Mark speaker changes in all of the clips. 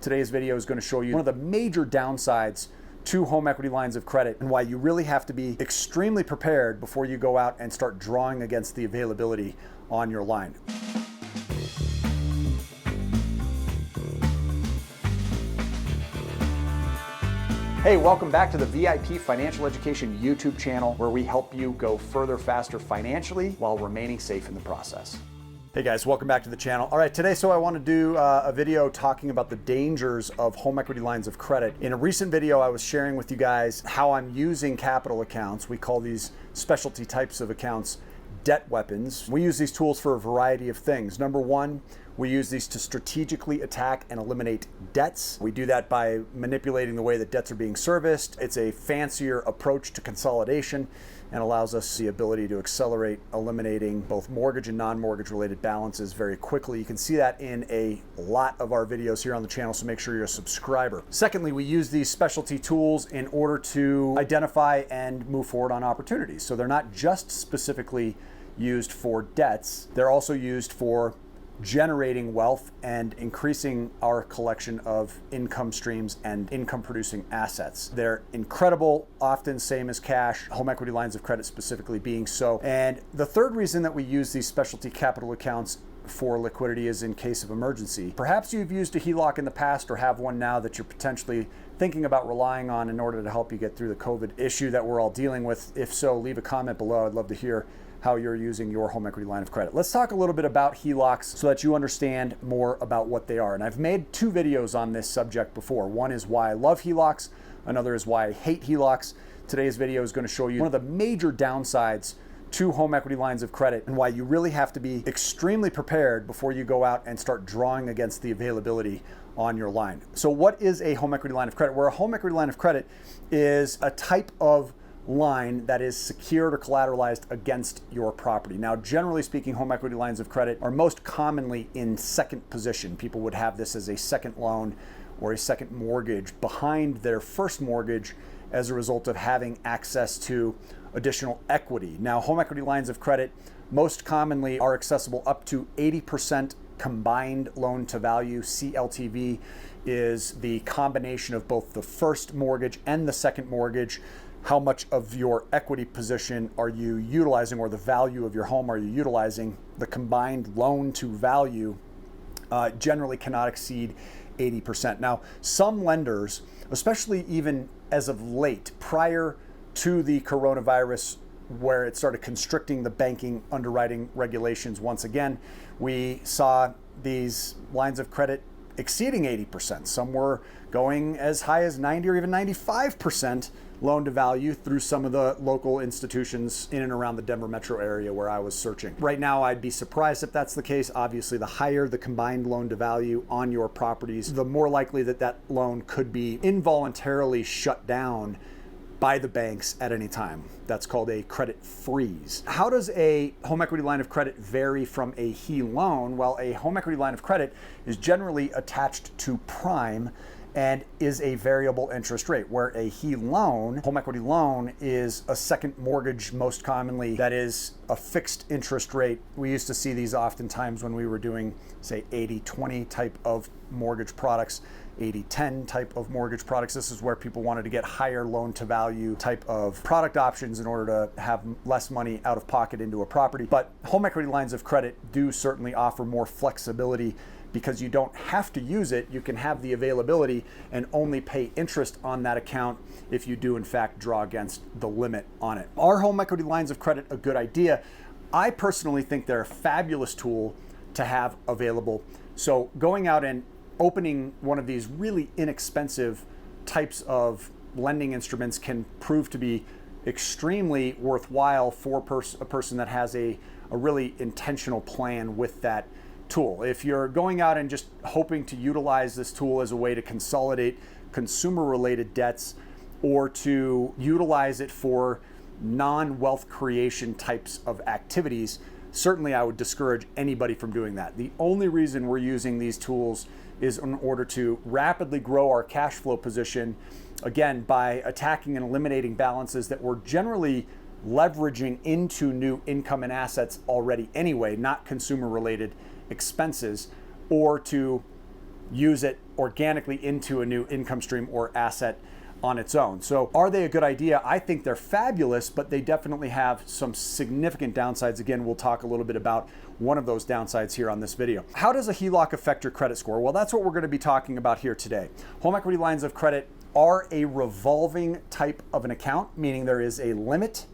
Speaker 1: Today's video is going to show you one of the major downsides to home equity lines of credit and why you really have to be extremely prepared before you go out and start drawing against the availability on your line. Hey, welcome back to the VIP Financial Education YouTube channel, where we help you go further, faster financially while remaining safe in the process. Hey guys, welcome back to the channel. All right, today, I want to do a video talking about the dangers of home equity lines of credit. In a recent video, I was sharing with you guys how I'm using capital accounts. We call these specialty types of accounts debt weapons. We use these tools for a variety of things. Number one, we use these to strategically attack and eliminate debts. We do that by manipulating the way that debts are being serviced. It's a fancier approach to consolidation and allows us the ability to accelerate eliminating both mortgage and non-mortgage related balances very quickly. You can see that in a lot of our videos here on the channel, so make sure you're a subscriber. Secondly, we use these specialty tools in order to identify and move forward on opportunities. So they're not just specifically used for debts, they're also used for generating wealth and increasing our collection of income streams and income producing assets. They're incredible, often same as cash, home equity lines of credit specifically being so. And the third reason that we use these specialty capital accounts for liquidity is in case of emergency. Perhaps you've used a HELOC in the past or have one now that you're potentially thinking about relying on in order to help you get through the COVID issue that we're all dealing with. If so, leave a comment below. I'd love to hear how you're using your home equity line of credit. Let's talk a little bit about HELOCs so that you understand more about what they are. And I've made two videos on this subject before. One is why I love HELOCs, another is why I hate HELOCs. Today's video is going to show you one of the major downsides to home equity lines of credit and why you really have to be extremely prepared before you go out and start drawing against the availability on your line. So what is a home equity line of credit? Where a home equity line of credit is a type of line that is secured or collateralized against your property. Now, generally speaking, home equity lines of credit are most commonly in second position. People would have this as a second loan or a second mortgage behind their first mortgage as a result of having access to additional equity. Now, home equity lines of credit most commonly are accessible up to 80% combined loan to value. CLTV is the combination of both the first mortgage and the second mortgage. How much of your equity position are you utilizing, or the value of your home are you utilizing? The combined loan to value generally cannot exceed 80%. Now, some lenders, especially even as of late, prior to the coronavirus, where it started constricting the banking underwriting regulations once again, we saw these lines of credit exceeding 80%. Some were going as high as 90 or even 95% loan to value through some of the local institutions in and around the Denver metro area where I was searching. Right now, I'd be surprised if that's the case. Obviously, the higher the combined loan to value on your properties, the more likely that that loan could be involuntarily shut down by the banks at any time. That's called a credit freeze. How does a home equity line of credit vary from a HE loan? Well, a home equity line of credit is generally attached to prime and is a variable interest rate, where a HE loan, home equity loan, is a second mortgage most commonly that is a fixed interest rate. We used to see these oftentimes when we were doing, say, 80-20 type of mortgage products, 80-10 type of mortgage products. This is where people wanted to get higher loan to value type of product options in order to have less money out of pocket into a property. But home equity lines of credit do certainly offer more flexibility because you don't have to use it. You can have the availability and only pay interest on that account if you do in fact draw against the limit on it. Are home equity lines of credit a good idea? I personally think they're a fabulous tool to have available. So going out and opening one of these really inexpensive types of lending instruments can prove to be extremely worthwhile for a person that has a really intentional plan with that tool. If you're going out and just hoping to utilize this tool as a way to consolidate consumer related debts or to utilize it for non-wealth creation types of activities, certainly I would discourage anybody from doing that. The only reason we're using these tools is in order to rapidly grow our cash flow position, again, by attacking and eliminating balances that we're generally leveraging into new income and assets already anyway, not consumer related expenses, or to use it organically into a new income stream or asset on its own. So are they a good idea? I think they're fabulous, but they definitely have some significant downsides. Again, we'll talk a little bit about one of those downsides here on this video. How does a HELOC affect your credit score? Well, that's what we're going to be talking about here today. Home equity lines of credit are a revolving type of an account, meaning there is a limit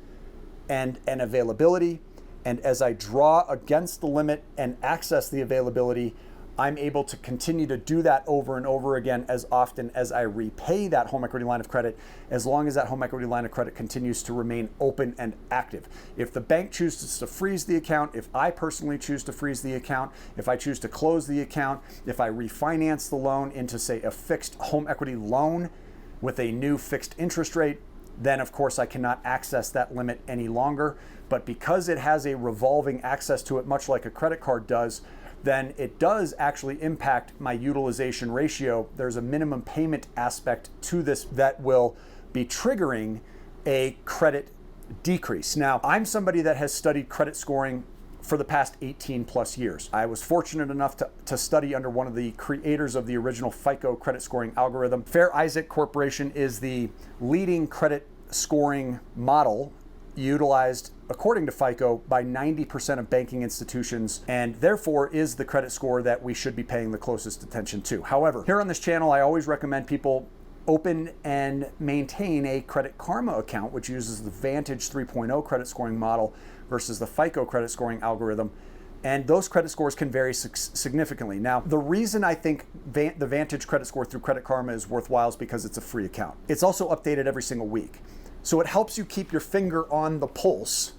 Speaker 1: and an availability. And as I draw against the limit and access the availability, I'm able to continue to do that over and over again as often as I repay that home equity line of credit, as long as that home equity line of credit continues to remain open and active. If the bank chooses to freeze the account, if I personally choose to freeze the account, if I choose to close the account, if I refinance the loan into, say, a fixed home equity loan with a new fixed interest rate, then of course I cannot access that limit any longer. But because it has a revolving access to it, much like a credit card does, then it does actually impact my utilization ratio. There's a minimum payment aspect to this that will be triggering a credit decrease. Now, I'm somebody that has studied credit scoring for the past 18 plus years. I was fortunate enough to study under one of the creators of the original FICO credit scoring algorithm. Fair Isaac Corporation is the leading credit scoring model utilized, according to FICO, by 90% of banking institutions, and therefore is the credit score that we should be paying the closest attention to. However, here on this channel, I always recommend people open and maintain a Credit Karma account, which uses the Vantage 3.0 credit scoring model versus the FICO credit scoring algorithm. And those credit scores can vary significantly. Now, the reason I think the Vantage credit score through Credit Karma is worthwhile is because it's a free account. It's also updated every single week. So it helps you keep your finger on the pulse,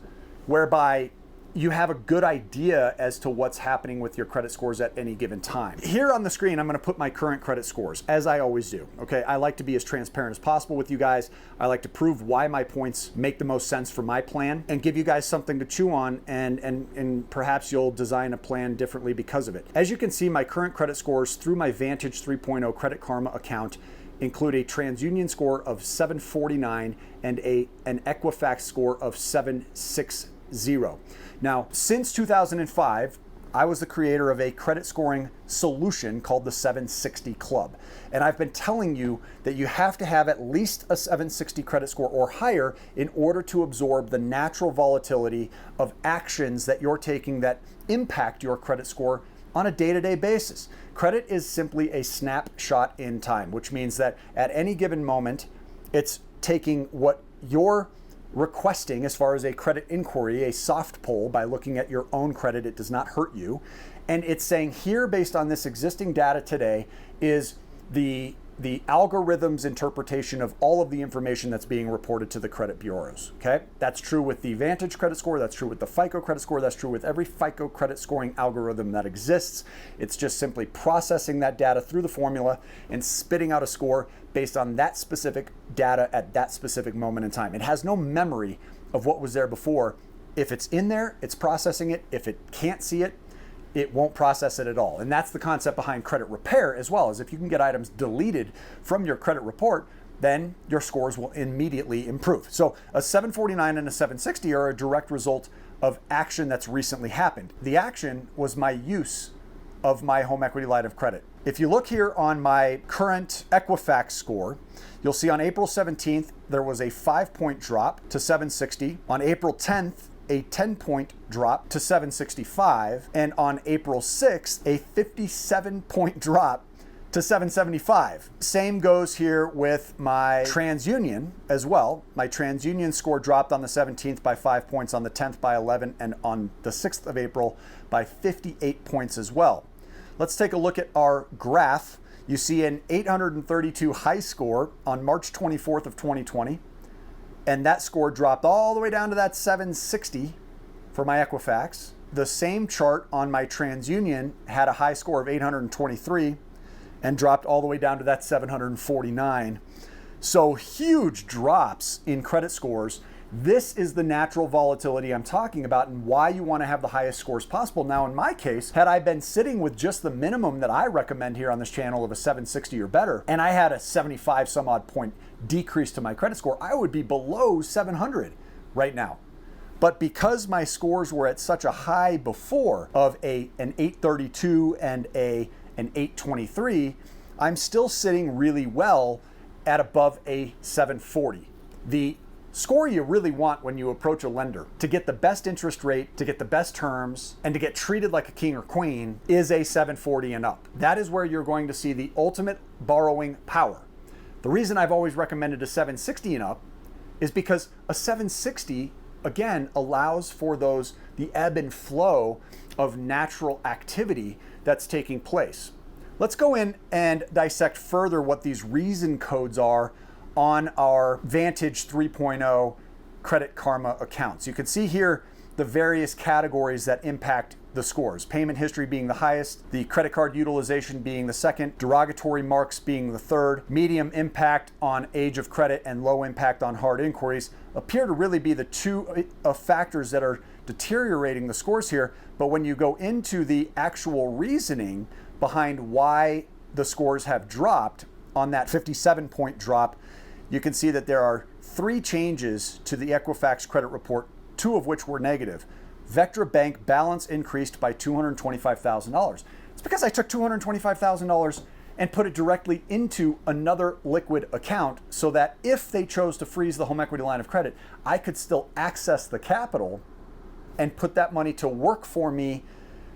Speaker 1: whereby you have a good idea as to what's happening with your credit scores at any given time. Here on the screen, I'm going to put my current credit scores, as I always do. Okay, I like to be as transparent as possible with you guys. I like to prove why my points make the most sense for my plan and give you guys something to chew on, and perhaps you'll design a plan differently because of it. As you can see, my current credit scores through my Vantage 3.0 Credit Karma account include a TransUnion score of 749 and an Equifax score of 760. Now, since 2005, I was the creator of a credit scoring solution called the 760 Club. And I've been telling you that you have to have at least a 760 credit score or higher in order to absorb the natural volatility of actions that you're taking that impact your credit score on a day-to-day basis. Credit is simply a snapshot in time, which means that at any given moment, it's taking what you're requesting as far as a credit inquiry, a soft pull by looking at your own credit. It does not hurt you. And it's saying here, based on this existing data today, is the algorithm's interpretation of all of the information that's being reported to the credit bureaus, okay? That's true with the Vantage credit score, that's true with the FICO credit score, that's true with every FICO credit scoring algorithm that exists. It's just simply processing that data through the formula and spitting out a score based on that specific data at that specific moment in time. It has no memory of what was there before. If it's in there, it's processing it. If it can't see it, it won't process it at all. And that's the concept behind credit repair as well, is if you can get items deleted from your credit report, then your scores will immediately improve. So a 749 and a 760 are a direct result of action that's recently happened. The action was my use of my home equity line of credit. If you look here on my current Equifax score, you'll see on April 17th, there was a 5-point drop to 760. On April 10th, a 10-point drop to 765, and on April 6th, a 57-point drop to 775. Same goes here with my TransUnion as well. My TransUnion score dropped on the 17th by 5 points, on the 10th by 11, and on the 6th of April by 58 points as well. Let's take a look at our graph. You see an 832 high score on March 24th of 2020. And that score dropped all the way down to that 760 for my Equifax. The same chart on my TransUnion had a high score of 823 and dropped all the way down to that 749. So huge drops in credit scores. This is the natural volatility I'm talking about and why you want to have the highest scores possible. Now, in my case, had I been sitting with just the minimum that I recommend here on this channel of a 760 or better, and I had a 75 some odd point decrease to my credit score, I would be below 700 right now. But because my scores were at such a high before of an 832 and a an 823, I'm still sitting really well at above a 740. The score you really want when you approach a lender to get the best interest rate, to get the best terms, and to get treated like a king or queen is a 740 and up. That is where you're going to see the ultimate borrowing power. The reason I've always recommended a 760 and up is because a 760, again, allows for the ebb and flow of natural activity that's taking place. Let's go in and dissect further what these reason codes are on our Vantage 3.0 Credit Karma accounts. You can see here the various categories that impact the scores. Payment history being the highest, the credit card utilization being the second, derogatory marks being the third, medium impact on age of credit and low impact on hard inquiries appear to really be the two factors that are deteriorating the scores here. But when you go into the actual reasoning behind why the scores have dropped on that 57-point drop, you can see that there are 3 changes to the Equifax credit report, 2 of which were negative. Vectra Bank balance increased by $225,000. It's because I took $225,000 and put it directly into another liquid account so that if they chose to freeze the home equity line of credit, I could still access the capital and put that money to work for me,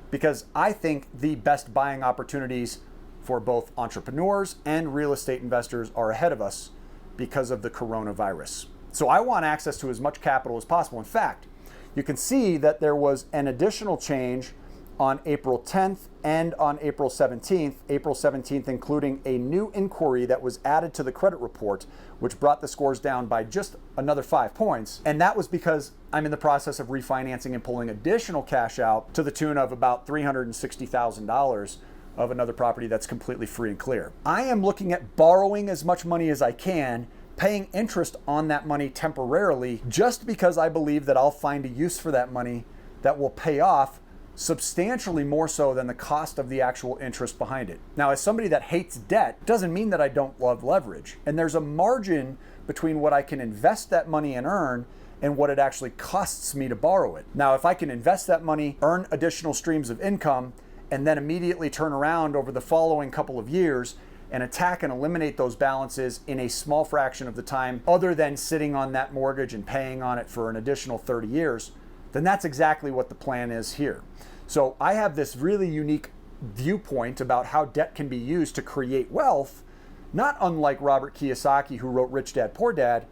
Speaker 1: because I think the best buying opportunities for both entrepreneurs and real estate investors are ahead of us because of the coronavirus. So I want access to as much capital as possible. In fact, you can see that there was an additional change on April 10th and on April 17th. April 17th including a new inquiry that was added to the credit report, which brought the scores down by just another 5 points. And that was because I'm in the process of refinancing and pulling additional cash out to the tune of about $360,000 of another property that's completely free and clear. I am looking at borrowing as much money as I can, paying interest on that money temporarily, just because I believe that I'll find a use for that money that will pay off substantially more so than the cost of the actual interest behind it. Now, as somebody that hates debt, doesn't mean that I don't love leverage. And there's a margin between what I can invest that money and earn and what it actually costs me to borrow it. Now, if I can invest that money, earn additional streams of income, and then immediately turn around over the following couple of years and attack and eliminate those balances in a small fraction of the time, other than sitting on that mortgage and paying on it for an additional 30 years, then that's exactly what the plan is here. So I have this really unique viewpoint about how debt can be used to create wealth, not unlike Robert Kiyosaki, who wrote Rich Dad, Poor Dad,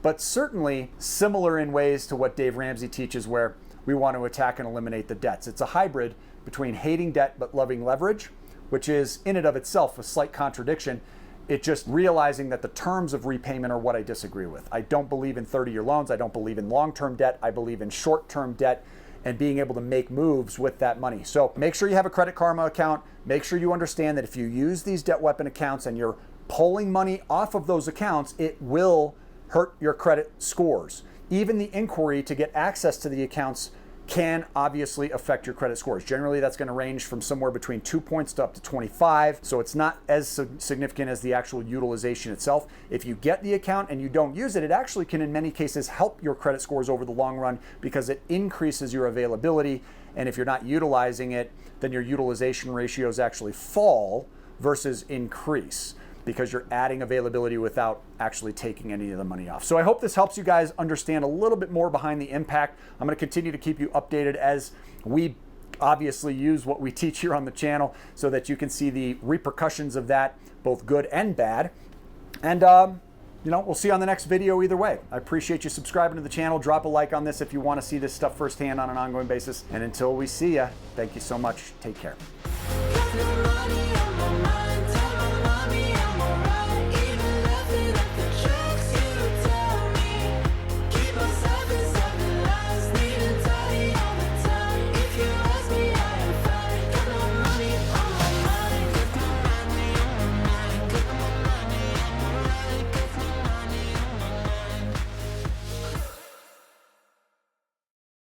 Speaker 1: but certainly similar in ways to what Dave Ramsey teaches, where we want to attack and eliminate the debts. It's a hybrid between hating debt but loving leverage, which is in and of itself a slight contradiction. It's just realizing that the terms of repayment are what I disagree with. I don't believe in 30-year loans. I don't believe in long-term debt. I believe in short-term debt and being able to make moves with that money. So make sure you have a Credit Karma account. Make sure you understand that if you use these debt weapon accounts and you're pulling money off of those accounts, it will hurt your credit scores. Even the inquiry to get access to the accounts can obviously affect your credit scores. Generally, that's going to range from somewhere between 2 points to up to 25. So it's not as significant as the actual utilization itself. If you get the account and you don't use it, it actually can in many cases help your credit scores over the long run, because it increases your availability. And if you're not utilizing it, then your utilization ratios actually fall versus increase, because you're adding availability without actually taking any of the money off. So I hope this helps you guys understand a little bit more behind the impact. I'm going to continue to keep you updated as we obviously use what we teach here on the channel, so that you can see the repercussions of that, both good and bad. And we'll see you on the next video either way. I appreciate you subscribing to the channel. Drop a like on this if you want to see this stuff firsthand on an ongoing basis. And until we see ya, thank you so much. Take care.